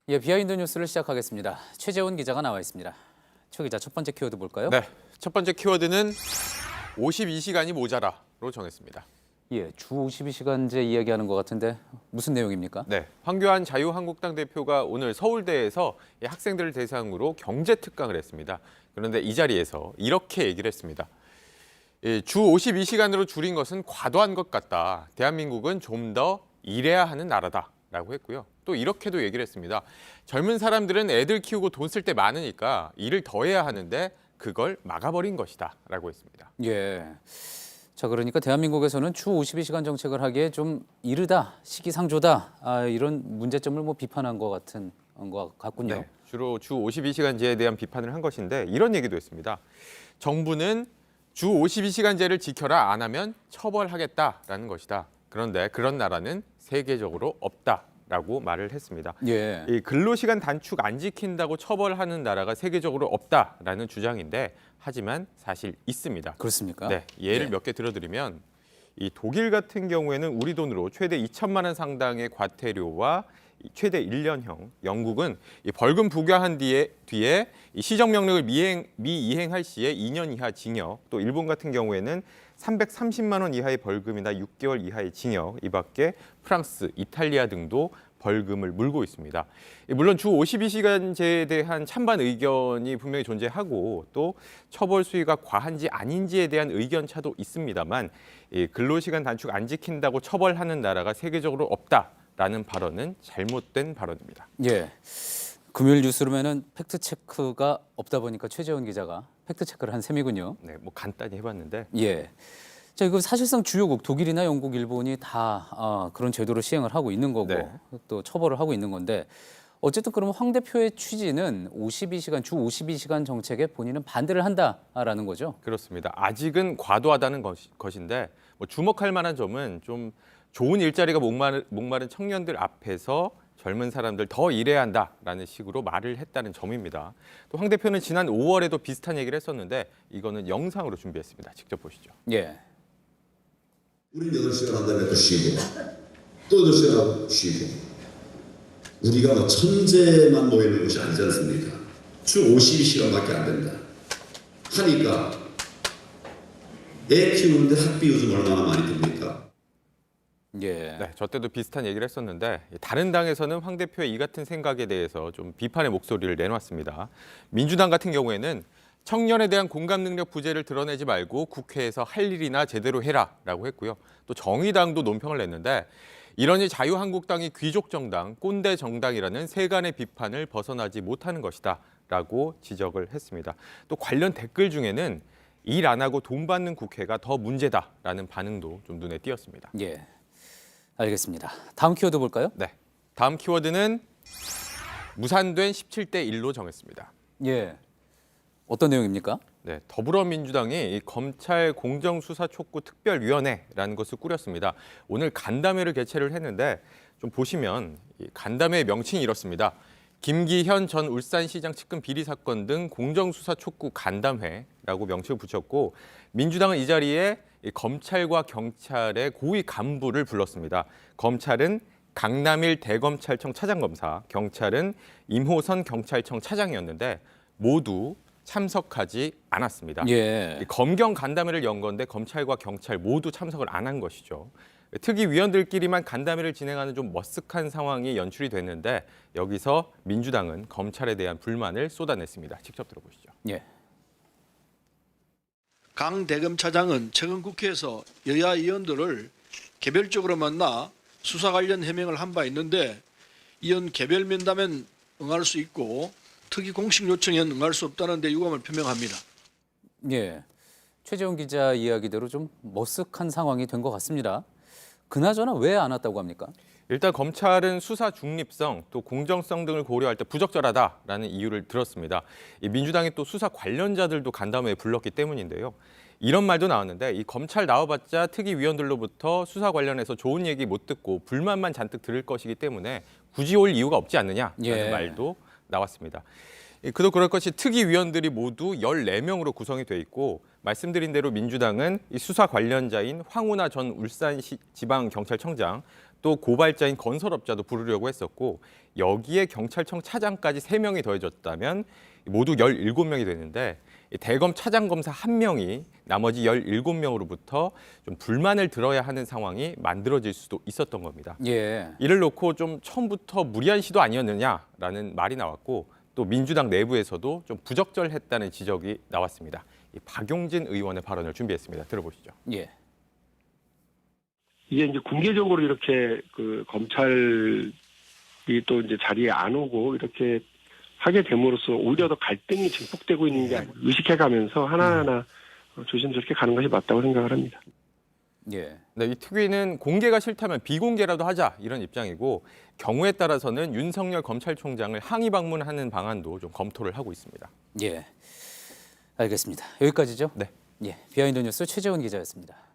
예, 비하인드 뉴스를 시작하겠습니다. 최재원 기자가 나와 있습니다. 최 기자, 첫 번째 키워드 볼까요? 네, 첫 번째 키워드는 52시간이 모자라로 정했습니다. 예, 주 52시간제 이야기하는 것 같은데 무슨 내용입니까? 네, 황교안 자유한국당 대표가 오늘 서울대에서 학생들을 대상으로 경제 특강을 했습니다. 그런데 이 자리에서 이렇게 얘기를 했습니다. 주 52시간으로 줄인 것은 과도한 것 같다. 대한민국은 좀 더 일해야 하는 나라다라고 했고요. 또 이렇게도 얘기를 했습니다. 젊은 사람들은 애들 키우고 돈 쓸 때 많으니까 일을 더 해야 하는데 그걸 막아버린 것이다라고 했습니다. 예. 자, 그러니까 대한민국에서는 주 52시간 정책을 하기에 좀 이르다, 시기상조다, 이런 문제점을 비판한 것 같군요. 네, 주로 주 52시간제에 대한 비판을 한 것인데 이런 얘기도 했습니다. 정부는 주 52시간제를 지켜라, 안 하면 처벌하겠다라는 것이다. 그런데 그런 나라는 세계적으로 없다라고 말을 했습니다. 예. 이 근로시간 단축 안 지킨다고 처벌하는 나라가 세계적으로 없다라는 주장인데 하지만 사실 있습니다. 그렇습니까? 네, 예를 예. 몇 개 들어드리면 이 독일 같은 경우에는 우리 돈으로 최대 2천만 원 상당의 과태료와 최대 1년형, 영국은 이 벌금 부과한 뒤에 이 시정 명령을 미이행할 시에 2년 이하 징역, 또 일본 같은 경우에는 330만 원 이하의 벌금이나 6개월 이하의 징역, 이 밖에 프랑스, 이탈리아 등도 벌금을 물고 있습니다. 물론 주 52시간제에 대한 찬반 의견이 분명히 존재하고 또 처벌 수위가 과한지 아닌지에 대한 의견 차도 있습니다만 근로시간 단축 안 지킨다고 처벌하는 나라가 세계적으로 없다라는 발언은 잘못된 발언입니다. 예. 금요일 뉴스룸에는 팩트체크가 없다 보니까 최재원 기자가 팩트체크를 한 셈이군요. 네, 간단히 해봤는데 예. 자, 이거 사실상 주요국 독일이나 영국, 일본이 다 그런 제도를 시행을 하고 있는 거고 네. 또 처벌을 하고 있는 건데 어쨌든 그러면 황 대표의 취지는 주 52시간 정책에 본인은 반대를 한다라는 거죠. 그렇습니다. 아직은 과도하다는 것인데 주목할 만한 점은 좀 좋은 일자리가 목마른 청년들 앞에서 젊은 사람들 더 일해야 한다라는 식으로 말을 했다는 점입니다. 또 황 대표는 지난 5월에도 비슷한 얘기를 했었는데 이거는 영상으로 준비했습니다. 직접 보시죠. 예. 우린 8시간 한다음에 또 쉬고 또 8시간 쉬고 우리가 천재만 모이는 것이 아니지 않습니까? 주 52시간밖에 안 된다 하니까 애 키우는데 학비 요즘 얼마나 많이 듭니까? 예. 네, 저 때도 비슷한 얘기를 했었는데 다른 당에서는 황 대표의 이 같은 생각에 대해서 좀 비판의 목소리를 내놨습니다. 민주당 같은 경우에는 청년에 대한 공감 능력 부재를 드러내지 말고 국회에서 할 일이나 제대로 해라라고 했고요. 또 정의당도 논평을 냈는데 이러니 자유한국당이 귀족 정당, 꼰대 정당이라는 세간의 비판을 벗어나지 못하는 것이다라고 지적을 했습니다. 또 관련 댓글 중에는 일 안 하고 돈 받는 국회가 더 문제다라는 반응도 좀 눈에 띄었습니다. 예. 알겠습니다. 다음 키워드 볼까요? 네, 다음 키워드는 무산된 17대 1로 정했습니다. 예. 어떤 내용입니까? 네, 더불어민주당이 이 검찰 공정수사촉구 특별위원회라는 것을 꾸렸습니다. 오늘 간담회를 개최를 했는데 좀 보시면 이 간담회의 명칭이 이렇습니다. 김기현 전 울산시장 측근 비리 사건 등 공정수사촉구 간담회라고 명칭을 붙였고 민주당은 이 자리에 이 검찰과 경찰의 고위 간부를 불렀습니다. 검찰은 강남일 대검찰청 차장검사, 경찰은 임호선 경찰청 차장이었는데 모두 참석하지 않았습니다. 예. 검경 간담회를 연 건데 검찰과 경찰 모두 참석을 안 한 것이죠. 특위위원들끼리만 간담회를 진행하는 좀 머쓱한 상황이 연출이 됐는데 여기서 민주당은 검찰에 대한 불만을 쏟아냈습니다. 직접 들어보시죠. 예. 강 대검차장은 최근 국회에서 여야 의원들을 개별적으로 만나 수사 관련 해명을 한 바 있는데 이런 개별 면담엔 응할 수 있고 특히 공식 요청에는 응할 수 없다는 데 유감을 표명합니다. 예. 최재원 기자 이야기대로 좀 머쓱한 상황이 된 것 같습니다. 그나저나 왜 안 왔다고 합니까? 일단 검찰은 수사 중립성 또 공정성 등을 고려할 때 부적절하다라는 이유를 들었습니다. 이 민주당이 또 수사 관련자들도 간담회에 불렀기 때문인데요. 이런 말도 나왔는데 이 검찰 나와봤자 특위위원들로부터 수사 관련해서 좋은 얘기 못 듣고 불만만 잔뜩 들을 것이기 때문에 굳이 올 이유가 없지 않느냐라는 예. 말도 나왔습니다. 그도 그럴 것이 특위위원들이 모두 14명으로 구성이 돼 있고 말씀드린 대로 민주당은 이 수사 관련자인 황운하 전 울산시지방경찰청장 또 고발자인 건설업자도 부르려고 했었고 여기에 경찰청 차장까지 3명이 더해졌다면 모두 17명이 되는데 대검 차장 검사 1명이 나머지 17명으로부터 좀 불만을 들어야 하는 상황이 만들어질 수도 있었던 겁니다. 예. 이를 놓고 좀 처음부터 무리한 시도 아니었느냐라는 말이 나왔고 또 민주당 내부에서도 좀 부적절했다는 지적이 나왔습니다. 이 박용진 의원의 발언을 준비했습니다. 들어보시죠. 예. 이게 이제 공개적으로 이렇게 그 검찰이 또 이제 자리에 안 오고 이렇게 하게 됨으로써 오히려 더 갈등이 증폭되고 있는 게 의식해가면서 하나하나 조심스럽게 가는 것이 맞다고 생각을 합니다. 예. 네, 이 특위는 공개가 싫다면 비공개라도 하자 이런 입장이고 경우에 따라서는 윤석열 검찰총장을 항의 방문하는 방안도 좀 검토를 하고 있습니다. 예. 알겠습니다. 여기까지죠? 네. 예. 비하인드 뉴스 최재원 기자였습니다.